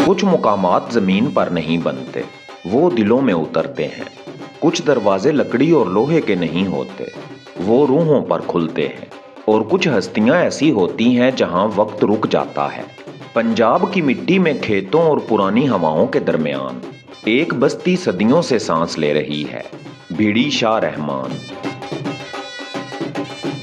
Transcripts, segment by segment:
کچھ مقامات زمین پر نہیں بنتے، وہ دلوں میں اترتے ہیں۔ کچھ دروازے لکڑی اور لوہے کے نہیں ہوتے، وہ روحوں پر کھلتے ہیں۔ اور کچھ ہستیاں ایسی ہوتی ہیں جہاں وقت رک جاتا ہے۔ پنجاب کی مٹی میں کھیتوں اور پرانی ہواؤں کے درمیان ایک بستی صدیوں سے سانس لے رہی ہے، بھیڑی شاہ رحمان۔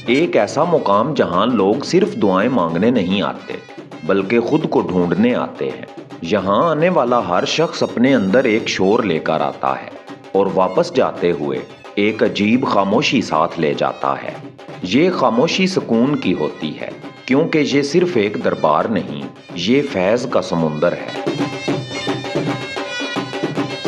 ایک ایسا مقام جہاں لوگ صرف دعائیں مانگنے نہیں آتے بلکہ خود کو ڈھونڈنے آتے ہیں۔ یہاں آنے والا ہر شخص اپنے اندر ایک شور لے کر آتا ہے اور واپس جاتے ہوئے ایک عجیب خاموشی ساتھ لے جاتا ہے۔ یہ خاموشی سکون کی ہوتی ہے کیونکہ یہ صرف ایک دربار نہیں، یہ فیض کا سمندر ہے۔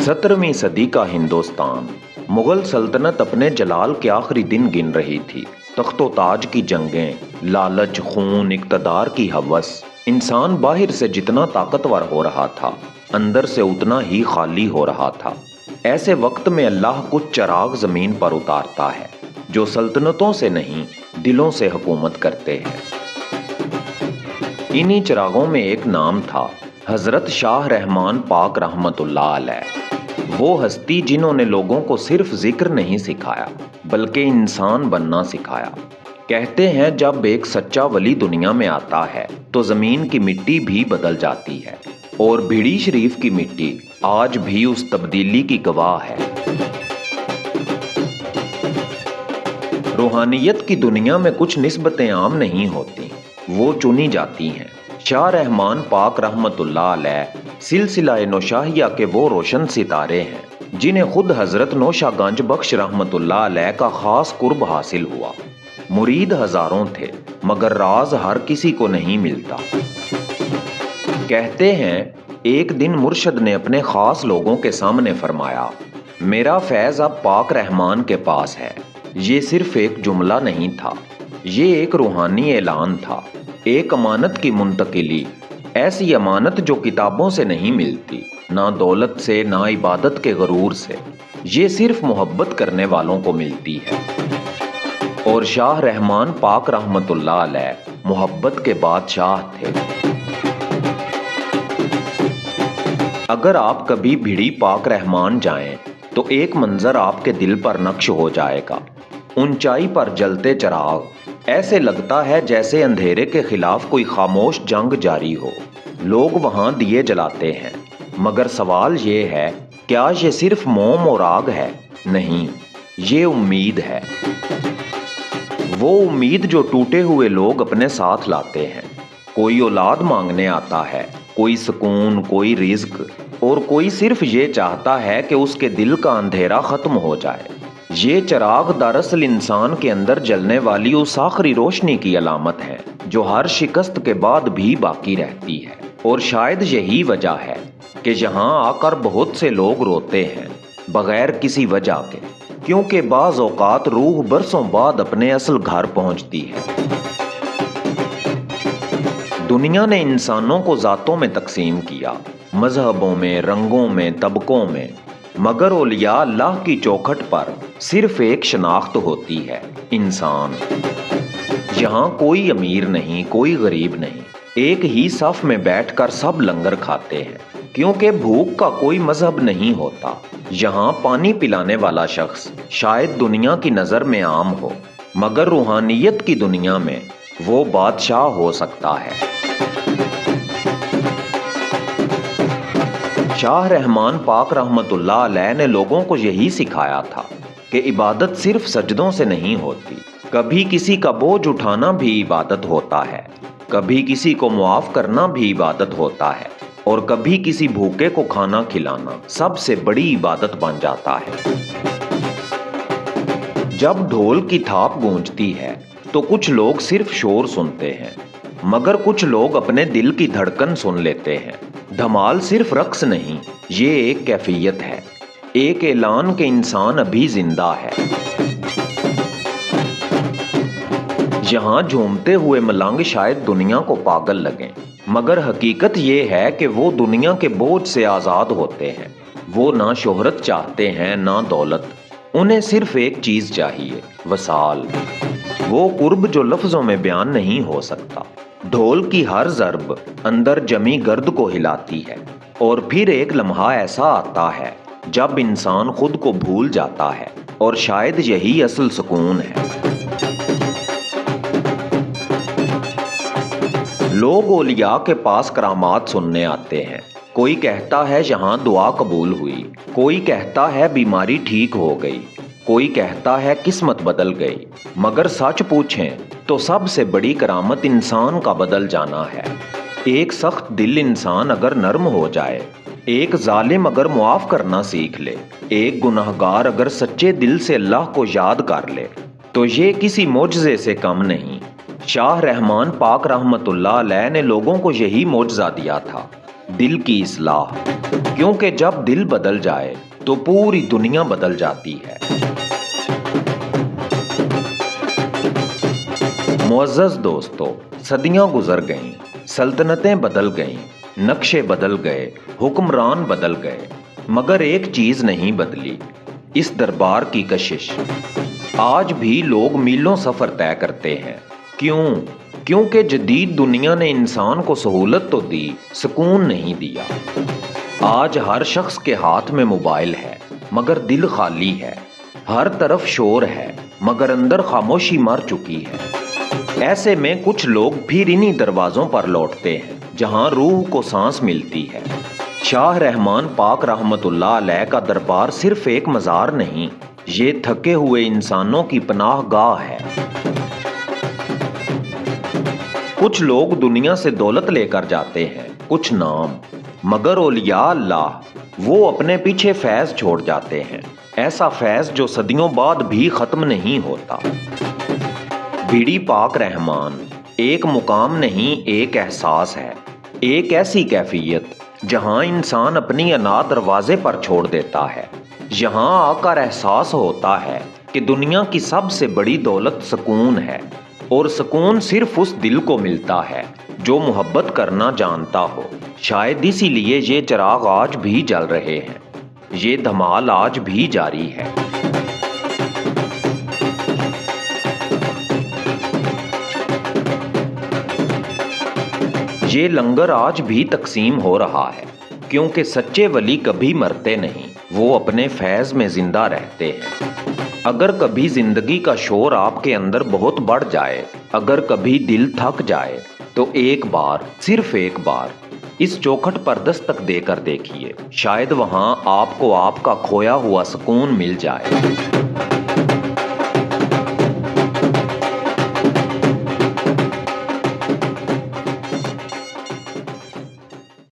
17ویں صدی کا ہندوستان، مغل سلطنت اپنے جلال کے آخری دن گن رہی تھی۔ تخت و تاج کی جنگیں، لالچ، خون، اقتدار کی ہوس۔ انسان باہر سے جتنا طاقتور ہو رہا تھا، اندر سے اتنا ہی خالی ہو رہا تھا۔ ایسے وقت میں اللہ کچھ چراغ زمین پر اتارتا ہے جو سلطنتوں سے نہیں، دلوں سے حکومت کرتے ہیں۔ انہی چراغوں میں ایک نام تھا، حضرت شاہ رحمان پاک رحمت اللہ علیہ۔ وہ ہستی جنہوں نے لوگوں کو صرف ذکر نہیں سکھایا بلکہ انسان بننا سکھایا۔ کہتے ہیں جب ایک سچا ولی دنیا میں آتا ہے تو زمین کی مٹی بھی بدل جاتی ہے، اور بھیڑی شریف کی مٹی آج بھی اس تبدیلی کی گواہ ہے۔ روحانیت کی دنیا میں کچھ نسبتیں عام نہیں ہوتی، وہ چنی جاتی ہیں۔ شاہ رحمان پاک رحمت اللہ علیہ سلسلہ نوشاہیہ کے وہ روشن ستارے ہیں جنہیں خود حضرت نوشہ گنج بخش رحمت اللہ علیہ کا خاص قرب حاصل ہوا۔ مرید ہزاروں تھے مگر راز ہر کسی کو نہیں ملتا۔ کہتے ہیں ایک دن مرشد نے اپنے خاص لوگوں کے سامنے فرمایا، میرا فیض اب پاک رحمان کے پاس ہے۔ یہ صرف ایک جملہ نہیں تھا، یہ ایک روحانی اعلان تھا، ایک امانت کی منتقلی، ایسی امانت جو کتابوں سے نہیں ملتی، نہ دولت سے، نہ عبادت کے غرور سے، یہ صرف محبت کرنے والوں کو ملتی ہے۔ اور شاہ رحمان پاک رحمت اللہ علیہ محبت کے بادشاہ تھے۔ اگر آپ کبھی بھیڑی پاک رحمان جائیں تو ایک منظر آپ کے دل پر نقش ہو جائے گا۔ اونچائی پر جلتے چراغ، ایسے لگتا ہے جیسے اندھیرے کے خلاف کوئی خاموش جنگ جاری ہو۔ لوگ وہاں دیے جلاتے ہیں، مگر سوال یہ ہے، کیا یہ صرف موم اور آگ ہے؟ نہیں، یہ امید ہے۔ وہ امید جو ٹوٹے ہوئے لوگ اپنے ساتھ لاتے ہیں۔ کوئی اولاد مانگنے آتا ہے، کوئی سکون، کوئی رزق، اور کوئی صرف یہ چاہتا ہے کہ اس کے دل کا اندھیرا ختم ہو جائے۔ یہ چراغ دراصل انسان کے اندر جلنے والی اس آخری روشنی کی علامت ہے جو ہر شکست کے بعد بھی باقی رہتی ہے۔ اور شاید یہی وجہ ہے کہ یہاں آ کر بہت سے لوگ روتے ہیں بغیر کسی وجہ کے، کیونکہ بعض اوقات روح برسوں بعد اپنے اصل گھر پہنچتی ہے۔ دنیا نے انسانوں کو ذاتوں میں تقسیم کیا، مذہبوں میں، رنگوں میں، طبقوں میں، مگر اولیاء اللہ کی چوکھٹ پر صرف ایک شناخت ہوتی ہے، انسان۔ یہاں کوئی امیر نہیں، کوئی غریب نہیں، ایک ہی صف میں بیٹھ کر سب لنگر کھاتے ہیں، کیونکہ بھوک کا کوئی مذہب نہیں ہوتا۔ یہاں پانی پلانے والا شخص شاید دنیا کی نظر میں عام ہو، مگر روحانیت کی دنیا میں وہ بادشاہ ہو سکتا ہے۔ شاہ رحمان پاک رحمت اللہ علیہ نے لوگوں کو یہی سکھایا تھا کہ عبادت صرف سجدوں سے نہیں ہوتی، کبھی کسی کا بوجھ اٹھانا بھی عبادت ہوتا ہے، کبھی کسی کو معاف کرنا بھی عبادت ہوتا ہے، اور کبھی کسی بھوکے کو کھانا کھلانا سب سے بڑی عبادت بن جاتا ہے۔ جب ڈھول کی تھاپ گونجتی ہے تو کچھ لوگ صرف شور سنتے ہیں، مگر کچھ لوگ اپنے دل کی دھڑکن سن لیتے ہیں۔ دھمال صرف رقص نہیں، یہ ایک کیفیت ہے، ایک اعلان کہ انسان ابھی زندہ ہے۔ یہاں جھومتے ہوئے ملنگ شاید دنیا کو پاگل لگیں، مگر حقیقت یہ ہے کہ وہ دنیا کے بوجھ سے آزاد ہوتے ہیں۔ وہ نہ شہرت چاہتے ہیں، نہ دولت، انہیں صرف ایک چیز چاہیے، وصال۔ وہ قرب جو لفظوں میں بیان نہیں ہو سکتا۔ ڈھول کی ہر ضرب اندر جمی گرد کو ہلاتی ہے، اور پھر ایک لمحہ ایسا آتا ہے جب انسان خود کو بھول جاتا ہے، اور شاید یہی اصل سکون ہے۔ لوگ اولیاء کے پاس کرامات سننے آتے ہیں۔ کوئی کہتا ہے یہاں دعا قبول ہوئی، کوئی کہتا ہے بیماری ٹھیک ہو گئی، کوئی کہتا ہے قسمت بدل گئی، مگر سچ پوچھیں تو سب سے بڑی کرامت انسان کا بدل جانا ہے۔ ایک سخت دل انسان اگر نرم ہو جائے، ایک ظالم اگر معاف کرنا سیکھ لے، ایک گنہگار اگر سچے دل سے اللہ کو یاد کر لے، تو یہ کسی معجزے سے کم نہیں۔ شاہ رحمان پاک رحمت اللہ علیہ نے لوگوں کو یہی معجزہ دیا تھا، دل کی اصلاح، کیونکہ جب دل بدل جائے تو پوری دنیا بدل جاتی ہے۔ معزز دوستو، صدیاں گزر گئیں، سلطنتیں بدل گئیں، نقشے بدل گئے، حکمران بدل گئے، مگر ایک چیز نہیں بدلی، اس دربار کی کشش۔ آج بھی لوگ میلوں سفر طے کرتے ہیں۔ کیوں؟ کیونکہ جدید دنیا نے انسان کو سہولت تو دی، سکون نہیں دیا۔ آج ہر شخص کے ہاتھ میں موبائل ہے، مگر دل خالی ہے۔ ہر طرف شور ہے، مگر اندر خاموشی مر چکی ہے۔ ایسے میں کچھ لوگ پھر انہی دروازوں پر لوٹتے ہیں جہاں روح کو سانس ملتی ہے۔ شاہ رحمان پاک رحمت اللہ علیہ کا دربار صرف ایک مزار نہیں، یہ تھکے ہوئے انسانوں کی پناہ گاہ ہے۔ کچھ لوگ دنیا سے دولت لے کر جاتے ہیں، کچھ نام، مگر اولیاء اللہ وہ اپنے پیچھے فیض چھوڑ جاتے ہیں، ایسا فیض جو صدیوں بعد بھی ختم نہیں ہوتا۔ بھیڑی پاک رحمان ایک مقام نہیں، ایک احساس ہے، ایک ایسی کیفیت جہاں انسان اپنی انا دروازے پر چھوڑ دیتا ہے، یہاں آ کر احساس ہوتا ہے کہ دنیا کی سب سے بڑی دولت سکون ہے، اور سکون صرف اس دل کو ملتا ہے جو محبت کرنا جانتا ہو۔ شاید اسی لیے یہ چراغ آج بھی جل رہے ہیں، یہ دھمال آج بھی جاری ہے۔ یہ لنگر آج بھی تقسیم ہو رہا ہے، کیونکہ سچے ولی کبھی مرتے نہیں، وہ اپنے فیض میں زندہ رہتے ہیں۔ اگر کبھی زندگی کا شور آپ کے اندر بہت بڑھ جائے، اگر کبھی دل تھک جائے، تو ایک بار، صرف ایک بار اس چوکھٹ پر دستک دے کر دیکھیے، شاید وہاں آپ کو آپ کا کھویا ہوا سکون مل جائے۔